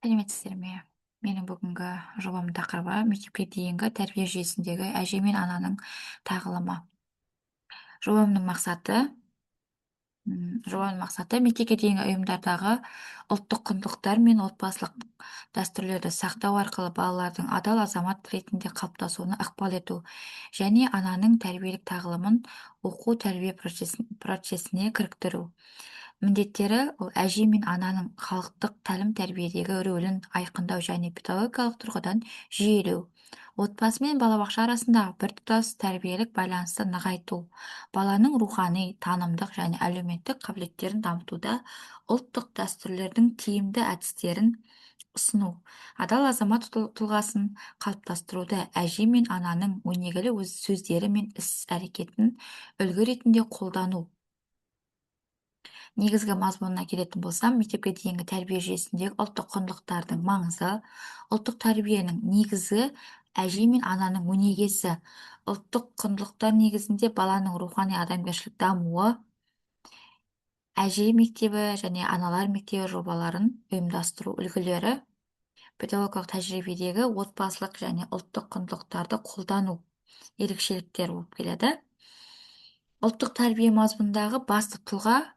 сәлеметсіздер ме? Менің бүгінгі жобамның тақырыбы мектепке дейінгі тәрбие жүйесіндегі әже мен ананың тағылымы. Жобамның мақсаты мектепке дейінгі ұйымдардағы ұлттық құндылықтар мен отбасылық дәстүрлерді сақтау арқылы балалардың адал азамат ретінде қалыптасуына ықпал ету және ананың тәрбиелік тағылымын оқу тәрбие процесіне кіріктіру. Міндеттері ол әже мен ананың халықтық тәлім-тәрбиедегі рөлін айқындау және педагогикалық тұрғыдан жүйелеу. Отбасы мен балабақша арасындағы біртұтас тәрбиелік байланысты нығайту. Баланың рухани, танымдық және әлеуметтік қабілеттерін дамытуда ұлттық дәстүрлердің тиімді әдістерін ұсыну. Адал азамат тұлғасын қалыптастыруда әже мен ананың өнегелі өз сөздері мен іс-әрекетін үлгі ретінде қолдану. Негізгі мазмұнына келетін болсам, мектепке дейінгі тәрбие жүйесіндегі ұлттық құндылықтардың маңызы, ұлттық тәрбиенің негізі, әже мен ананың өнегесі, ұлттық құндылықтар негізінде баланың рухани адамгершілік дамуы, әже мектебі және аналар мектебі жобаларын ұйымдастыру үлгілері, педагогикалық тәжірибедегі отбасылық және ұлттық құндылықтарды қолдану ерекшеліктері болып келеді. Ұлттық тәрбие мазмұнындағы басты тұлға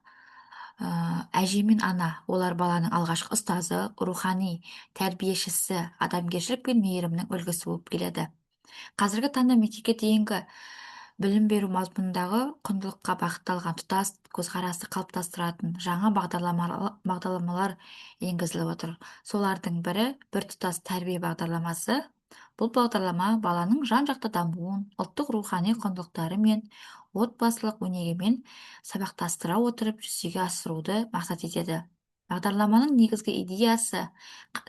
әже мен ана, олар баланың алғашқы ұстазы, рухани тәрбиешісі, адамгершілік пен мейірімнің үлгісі болып келеді. Қазіргі таңда мектепке дейінгі білім беру мазмұнындағы құндылыққа бағытталған тұтас көзқарасты қалыптастыратын жаңа бағдарламалар енгізіліп отыр. Солардың бірі біртұтас тәрбие бағдарламасы. Бұл бағдарлама баланың жан-жақты дамуын, ұлттық рухани құндылықтары мен отбасылық өнегемен сабақтастыра отырып жүзеге асыруды мақсат етеді. Бағдарламаның негізгі идеясы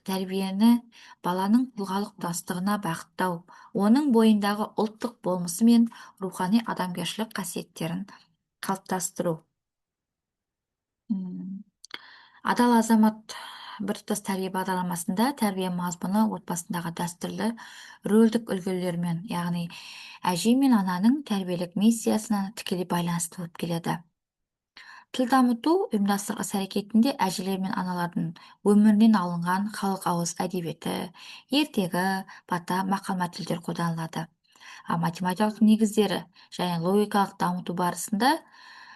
тәрбиені баланың тұлғалық тұтастығына бағыттау, оның бойындағы ұлттық болмысы мен рухани адамгершілік қасиеттерін қалыптастыру. Адал азамат біртұтас тәрбие бағдарламасында тәрбие мазмұны отбасындағы дәстүрлі рөлдік үлгілермен, яғни әже мен ананың тәрбиелік миссиясына тікелей байланысты болып келеді. Тіл дамыту ұйымдастыру іс-әрекетінде әжелер мен аналардың өмірінен алынған халық ауыз әдебиеті, ертегі, бата, мақал-мәтелдер қолданылады. Математикалық негіздері және логикалық дамыту барысында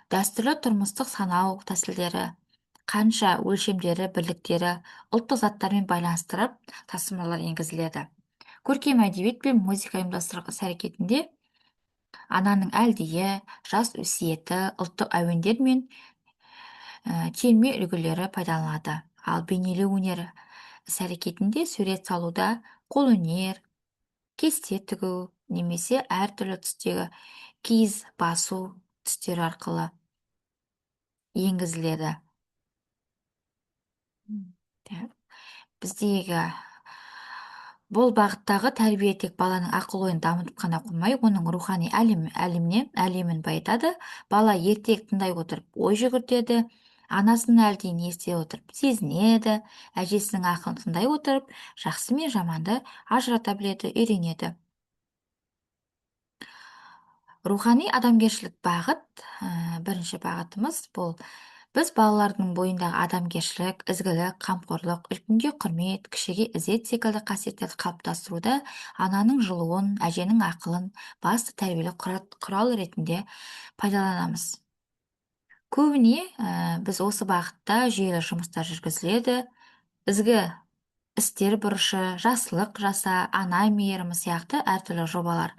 дәстүрлі тұрмыстық санау тәсілдері, қанша өлшемдері, бірліктері, ұлттық заттармен байланыстырып, тасымалар енгізіледі. Көркем әдебиет пен музыка ұйымдастыру іс-әрекетінде ананың әлдиі, жас өсиеті, ұлттық әуендер мен терме үлгілері пайдаланылады. Ал бейнелеу өнері іс-әрекетінде сурет салуда қолөнер, кесте тігу немесе әртүрлі түстегі киіз басу түстері арқылы енгізіледі. Біздегі бұл бағыттағы тәрбие тек баланың ақыл-ойын дамытып қана қоймай, оның рухани әлемін байытады. Бала ертек тыңдай отырып ой жүгіртеді, анасының әлдиін ести отырып сезінеді, әжесінің ақылын тыңдай отырып жақсы мен жаманды ажырата біледі, үйренеді. Рухани адамгершілік бағыт, бірінші бағытымыз бұл біз балалардың бойындағы адамгершілік, ізгілік, қамқорлық, үлкенге құрмет, кішіге ізет секілді қасиеттерді қалыптастыруда ананың жылуын, әженің ақылын басты тәрбиелік құрал ретінде пайдаланамыз. Көбіне біз осы бағытта жүйелі жұмыстар жүргізіледі. Ізгі істер бұрышы, жақсылық жаса, ана мейірімі сияқты әртүрлі жобалар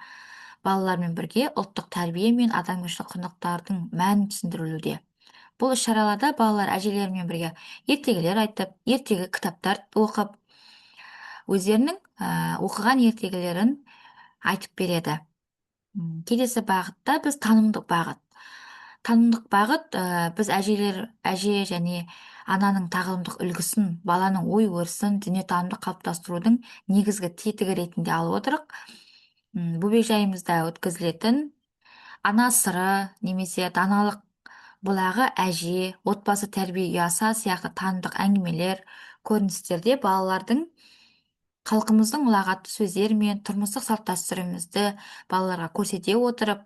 балалармен бірге ұлттық тәрбие мен адамгершілік құндылықтардың мәнін түсіндірілуде. Бұл іс-шараларда балалар әжелерімен бірге ертегілер айтып, ертегі кітаптар оқып, өздерінің оқыған ертегілерін айтып береді. Келесі бағытта біз танымдық бағыт. Танымдық бағыт біз әже және ананың тағылымдық үлгісін, баланың ой-өрісін, дүниетанымды қалыптастырудың негізгі тетігі ретінде алып отырық. Бөбекжайымызда өткізілетін ана сыры немесе даналық бұлағы әже, отбасы тәрбие ұясы сияқты танымдық әңгімелер, көріністерде балалардың халқымыздың ұлағатты сөздері мен тұрмыстық салт-дәстүрімізді балаларға көрсете отырып,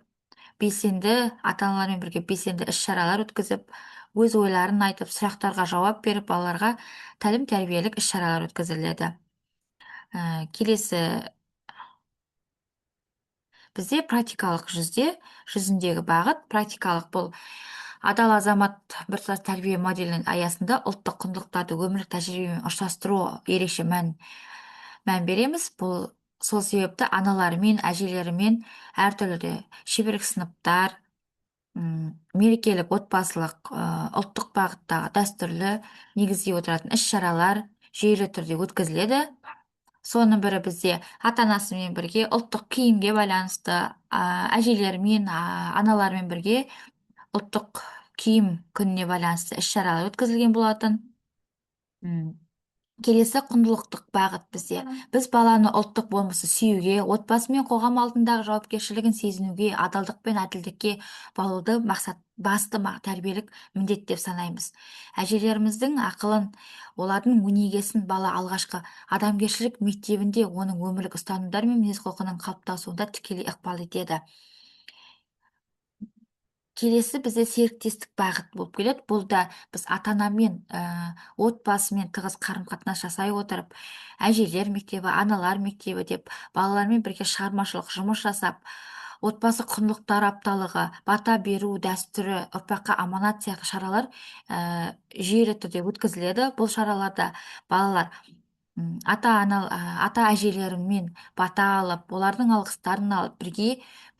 ата-аналармен бірге белсенді іс-шаралар өткізіп, өз ойларын айтып, сұрақтарға жауап беріп, балаларға тәлім-тәрбиелік іс-шаралар өткізіледі. Келесі бізде практикалық жүзіндегі бағыт практикалық бұл адал азамат біртұтас тәрбие моделінің аясында ұлттық құндылықтарды өмірлік тәжірибемен ұштастыру ерекше мән береміз. Бұл сол себепті аналарымен, әжелерімен әртүрлі шеберлік сыныптар, мерекелік отбасылық, ұлттық бағыттағы дәстүрлі негізге отыратын іс-шаралар жүйелі түрде өткізіледі. Соның бірі бізде ата-анасымен бірге ұлттық киімге байланысты, әжелермен, аналармен бірге ұлттық киім күніне байланысты іс-шаралар өткізілген болатын. Келесі құндылықтық бағыт бізде. Біз баланы ұлттық болмысы сүюге, отбасы мен қоғам алдындағы жауапкершілігін сезінуге, адалдық пен әділдікке баулуды басты тәрбиелік міндет деп санаймыз. Әжелеріміздің ақылын, олардың өнегесін бала алғашқы адамгершілік мектебінде оның өмірлік ұстанымдар мен мінез-құлқының қалыптасуында тікелей ықпал етеді. Келесі бізде серіктестік бағыт болып келеді. Бұл да біз ата-анамен, отбасымен тығыз қарым-қатынас жасай отырып, әжелер мектебі, аналар мектебі деп балалармен бірге шығармашылық жұмыс жасап, отбасы құндылықтары апталығы, бата беру дәстүрі, ұрпаққа аманат сияқты шаралар жүйелі түрде өткізіледі. Бұл шараларда балалар ата әжелерімен бата алып, олардың алғыстарын алып,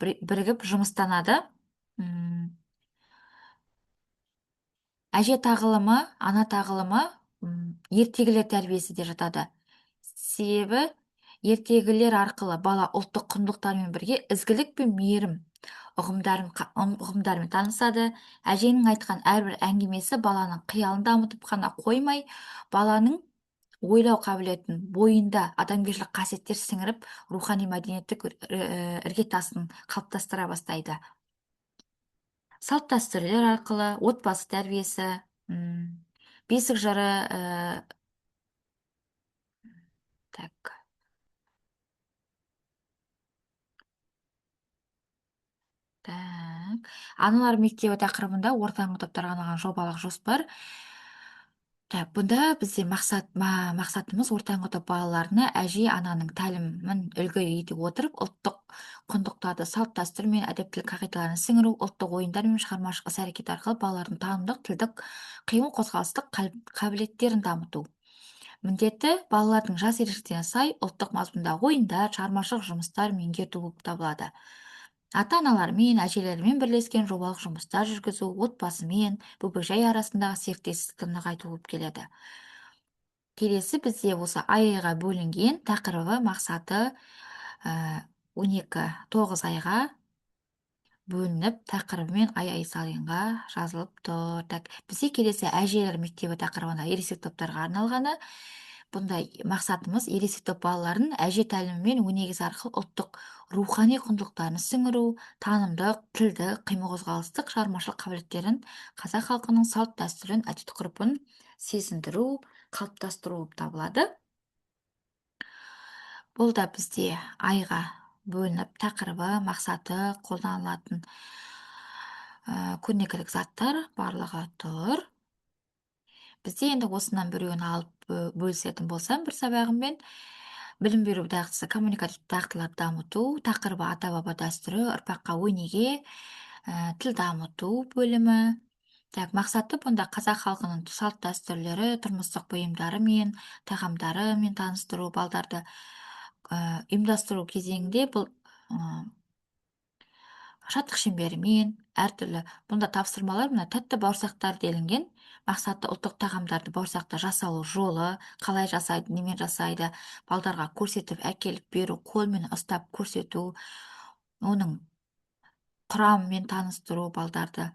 бірігіп жұмыстанады. Әже тағылымы, ана тағылымы ертегілер тәрбиесі де жатады. Себебі ертегілер арқылы бала ұлттық құндылықтармен бірге ізгілік пен мейірім ұғымдармен танысады. Әженің айтқан әрбір әңгімесі баланың қиялын дамытып қана қоймай, баланың ойлау қабілетін, бойында адамгершілік қасиеттер сіңіріп, рухани мәдениеттік іргетасын қалыптастыра бастайды. Салт дәстүрлер арқылы отбасы тәрбиесі, бесік жыры, так. Аналар мектебі тақырыбында ортаңғы топтарға арналған жобалық жоспар. Бұнда бізде мақсатымыз ортаңғы топ балаларына әже ананың тәлімін үлгі ете отырып, ұлттық құндылықтарды, салт дәстүр мен әдептілік қағидаларын сіңіру, ұлттық ойындар мен шығармашылық іс-әрекет арқылы балалардың танымдық, тілдік, қимыл-қозғалыстық қабілеттерін дамыту. Міндеті балалардың жас ерекшеліктеріне сай ұлттық мазмұндағы ойындар, шығармашылық жұмыстар меңгерту болып табылады. Ата-аналармен, әжелермен бірлескен жобалық жұмыстар жүргізу, отбасымен, бөбекжай арасындағы серіктестікті нығайту болып келеді. Келесі бізде осы айға бөлінген тақырыбы, мақсаты 9 айға бөлініп, тақырыбымен ай сайынға жазылып тұр. Бізде келесі әжелер мектебі тақырыбына ересек топтарға арналғаны. Бұндай мақсатымыз ересек топ балаларын әже тәлімі мен өнегесі арқылы ұлттық рухани құндылықтарын сіңіру, танымдық, тілдік, қимыл-қозғалыстық, шығармашылық қабілеттерін, қазақ халқының салт дәстүрін, әдет-ғұрпын сезіндіру, қалыптастыру болып табылады. Бұл да бізде айға бөлініп, тақырыбы, мақсаты, қолданылатын көрнекілік заттар барлығы тұр. Бізде енді осынан біреуін алып бөлісетін болсам бір сабағыммен, білім беру дағдысы, коммуникативті дағдыларды дамыту, тақырыбы ата-баба дәстүрі, ұрпаққа өнеге, тіл дамыту бөлімі. Мақсаты бұнда қазақ халқының салт дәстүрлері, тұрмыстық бұйымдары мен тағамдары мен таныстыру, балдарды ұйымдастыру кезеңінде бұл шаттық шеңберімен әртүрлі бұнда тапсырмалар, мына тәтті бауырсақтар делінген. Мақсаты ұлттық тағамдарды бауырсақта жасалу жолы, қалай жасайды, немен жасайды, балдарға көрсетіп әкеліп беру, қолмен ұстап көрсету, оның құрамымен таныстыру балдарды.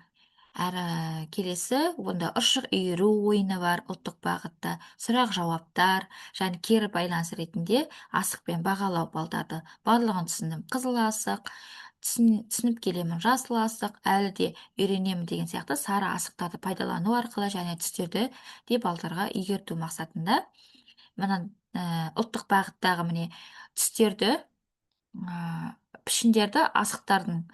Әрі келесі, онда ұршық үйіру ойыны бар ұлттық бағытта, сұрақ жауаптар, және кері байланыс ретінде асықпен бағалау балдарды. Барлығын түсіндім, қызыл асық, түсініп келемін, жасыл асық, әлі де үйренемін деген сияқты сары асықтарды пайдалану арқылы және түстерді де балдарға игерту мақсатында. Мына ұлттық бағыттағы міне түстерді, пішіндерді асықтардың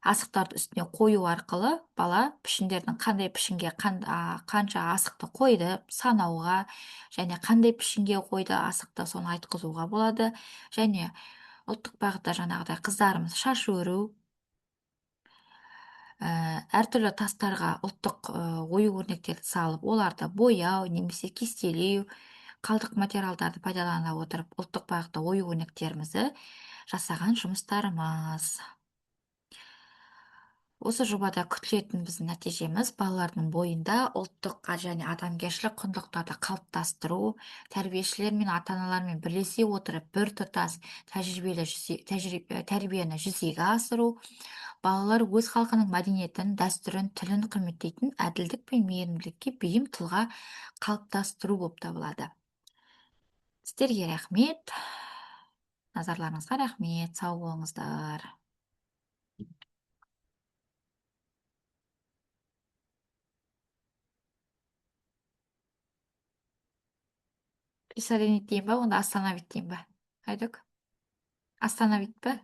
асықтарды үстіне қою арқылы бала пішіндердің қандай пішінге қанша асықты қойды санауға, және қандай пішінге қойды асықты соны айтқызуға болады. Және ұлттық бағытта жаңағыдай қыздарымыз шаш өру, әртүрлі тастарға ұлттық ою-өрнектерді салып, оларды бояу немесе кестелеу, қалдық материалдарды пайдалана отырып ұлттық бағытта ою-өрнектерімізді жасаған жұмыстарымыз. Осы жобада күтілетін біздің нәтижеміз балалардың бойында ұлттық және адамгершілік құндылықтарды қалыптастыру, тәрбиешілер мен ата-аналармен бірлесе отырып біртұтас тәрбиені жүзеге асыру, балалар өз халқының мәдениетін, дәстүрін, тілін құрметтейтін әділдік пен мейірімділікке бейім тұлға қалыптастыру болып табылады. Сіздерге рахмет. Назарларыңызға рахмет. Сау болыңыздар. Присоединить дейін ба, онда остановить дейін ба? Айдок? Остановить па?